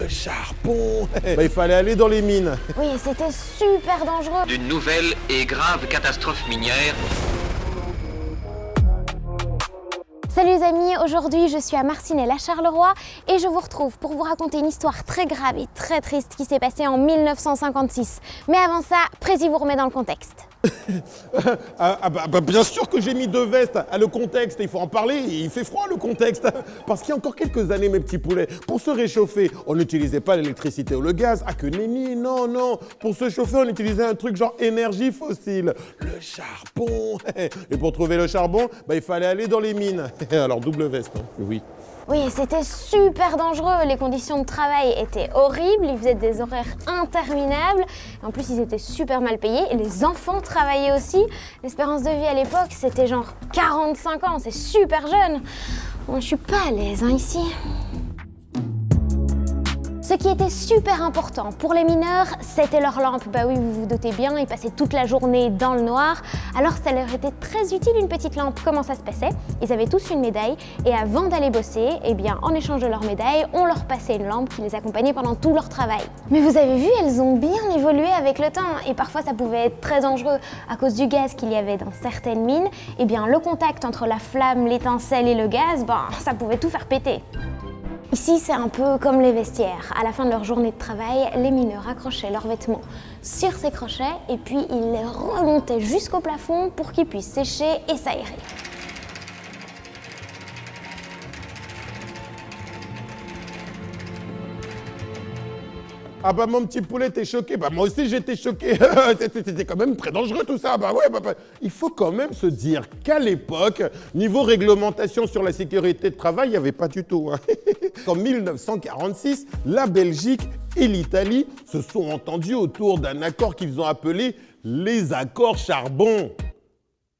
charbon. Il fallait aller dans les mines. Oui, c'était super dangereux. D'une nouvelle et grave catastrophe minière. Salut les amis, aujourd'hui je suis à Marcinelle à Charleroi et je vous retrouve pour vous raconter une histoire très grave et très triste qui s'est passée en 1956. Mais avant ça, Prési vous remet dans le contexte. Bien sûr que j'ai mis deux vestes. Le contexte, il faut en parler, il fait froid le contexte. Parce qu'il y a encore quelques années, mes petits poulets, pour se réchauffer, on n'utilisait pas l'électricité ou le gaz. Ah que nenni, non. Pour se chauffer, on utilisait un truc genre énergie fossile, le charbon. Et pour trouver le charbon, il fallait aller dans les mines. Alors double veste, hein. Oui. Oui, c'était super dangereux, les conditions de travail étaient horribles, ils faisaient des horaires interminables, en plus ils étaient super mal payés, et les enfants travaillaient aussi. L'espérance de vie à l'époque, c'était genre 45 ans, c'est super jeune. Moi, je suis pas à l'aise ici. Ce qui était super important pour les mineurs, c'était leur lampe. Bah oui, vous vous doutez bien, ils passaient toute la journée dans le noir. Alors ça leur était très utile une petite lampe. Comment ça se passait? Ils avaient tous une médaille et avant d'aller bosser, en échange de leur médaille, on leur passait une lampe qui les accompagnait pendant tout leur travail. Mais vous avez vu, elles ont bien évolué avec le temps et parfois ça pouvait être très dangereux à cause du gaz qu'il y avait dans certaines mines. Le contact entre la flamme, l'étincelle et le gaz, ça pouvait tout faire péter. Ici, c'est un peu comme les vestiaires. À la fin de leur journée de travail, les mineurs accrochaient leurs vêtements sur ces crochets et puis ils les remontaient jusqu'au plafond pour qu'ils puissent sécher et s'aérer. Ah mon petit poulet, t'es choqué? Moi aussi j'étais choqué. C'était quand même très dangereux tout ça. Il faut quand même se dire qu'à l'époque, niveau réglementation sur la sécurité de travail, il n'y avait pas du tout. En 1946, la Belgique et l'Italie se sont entendus autour d'un accord qu'ils ont appelé les accords charbon.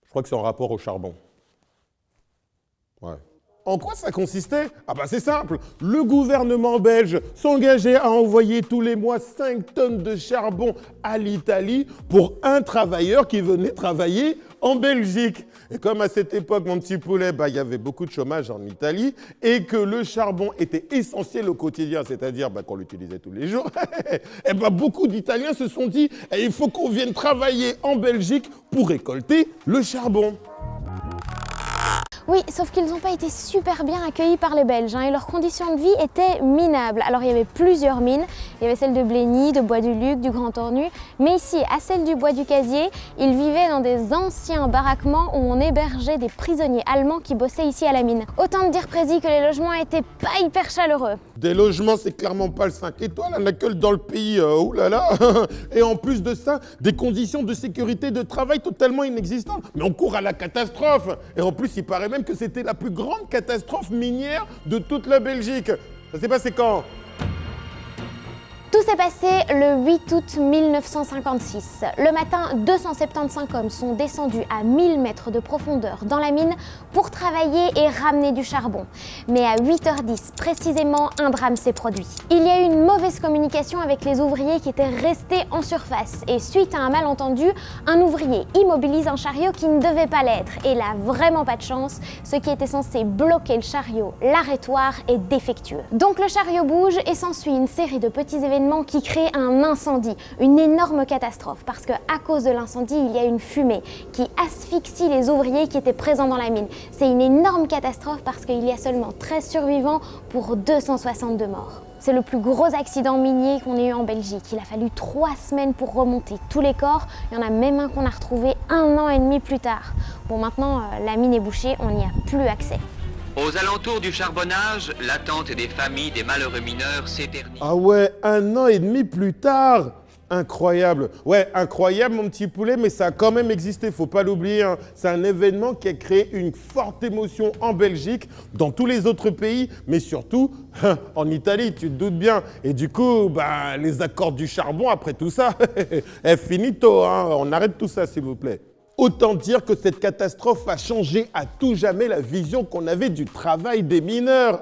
Je crois que c'est en rapport au charbon. Ouais. En quoi ça consistait? C'est simple, le gouvernement belge s'engageait à envoyer tous les mois 5 tonnes de charbon à l'Italie pour un travailleur qui venait travailler en Belgique. Et comme à cette époque, mon petit poulet, il y avait beaucoup de chômage en Italie et que le charbon était essentiel au quotidien, c'est-à-dire qu'on l'utilisait tous les jours, beaucoup d'Italiens se sont dit il faut qu'on vienne travailler en Belgique pour récolter le charbon. Oui, sauf qu'ils n'ont pas été super bien accueillis par les Belges et leurs conditions de vie étaient minables. Alors il y avait plusieurs mines, il y avait celle de Blény, de Bois-du-Luc, du Grand Ornu, mais ici, à celle du Bois du Casier, ils vivaient dans des anciens baraquements où on hébergeait des prisonniers allemands qui bossaient ici à la mine. Autant dire Prési que les logements étaient pas hyper chaleureux. Des logements, c'est clairement pas le 5 étoiles, on n'a que dans le pays, oulala. Et en plus de ça, des conditions de sécurité de travail totalement inexistantes. Mais on court à la catastrophe. Et en plus, il paraît même que c'était la plus grande catastrophe minière de toute la Belgique. Ça s'est passé quand? Tout s'est passé le 8 août 1956. Le matin, 275 hommes sont descendus à 1000 mètres de profondeur dans la mine pour travailler et ramener du charbon. Mais à 8h10 précisément, un drame s'est produit. Il y a eu une mauvaise communication avec les ouvriers qui étaient restés en surface. Et suite à un malentendu, un ouvrier immobilise un chariot qui ne devait pas l'être. Et là, vraiment pas de chance, ce qui était censé bloquer le chariot, l'arrêtoir, est défectueux. Donc le chariot bouge et s'ensuit une série de petits événements qui crée un incendie, une énorme catastrophe parce qu'à cause de l'incendie, il y a une fumée qui asphyxie les ouvriers qui étaient présents dans la mine. C'est une énorme catastrophe parce qu'il y a seulement 13 survivants pour 262 morts. C'est le plus gros accident minier qu'on ait eu en Belgique. Il a fallu 3 semaines pour remonter tous les corps. Il y en a même un qu'on a retrouvé 1 an et demi plus tard. Bon, maintenant, la mine est bouchée, on n'y a plus accès. Aux alentours du charbonnage, l'attente des familles des malheureux mineurs s'éternise. Ah ouais, 1 an et demi plus tard. Incroyable. Ouais, incroyable mon petit poulet, mais ça a quand même existé, faut pas l'oublier. C'est un événement qui a créé une forte émotion en Belgique, dans tous les autres pays, mais surtout en Italie, tu te doutes bien. Et du coup, les accords du charbon, après tout ça, finito, on arrête tout ça s'il vous plaît. Autant dire que cette catastrophe a changé à tout jamais la vision qu'on avait du travail des mineurs.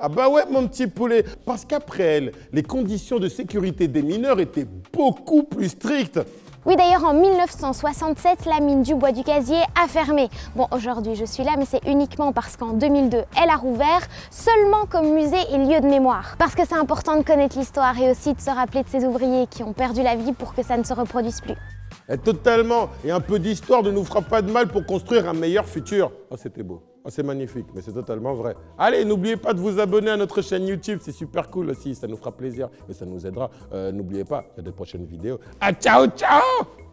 Mon petit poulet. Parce qu'après elle, les conditions de sécurité des mineurs étaient beaucoup plus strictes. Oui, d'ailleurs, en 1967, la mine du bois du Casier a fermé. Bon, aujourd'hui, je suis là, mais c'est uniquement parce qu'en 2002, elle a rouvert, seulement comme musée et lieu de mémoire. Parce que c'est important de connaître l'histoire et aussi de se rappeler de ces ouvriers qui ont perdu la vie pour que ça ne se reproduise plus. Et totalement. Et un peu d'histoire ne nous fera pas de mal pour construire un meilleur futur. Oh, c'était beau. Oh, c'est magnifique, mais c'est totalement vrai. Allez, n'oubliez pas de vous abonner à notre chaîne YouTube, c'est super cool aussi, ça nous fera plaisir et ça nous aidera. N'oubliez pas, il y a des prochaines vidéos. Ah, ciao, ciao!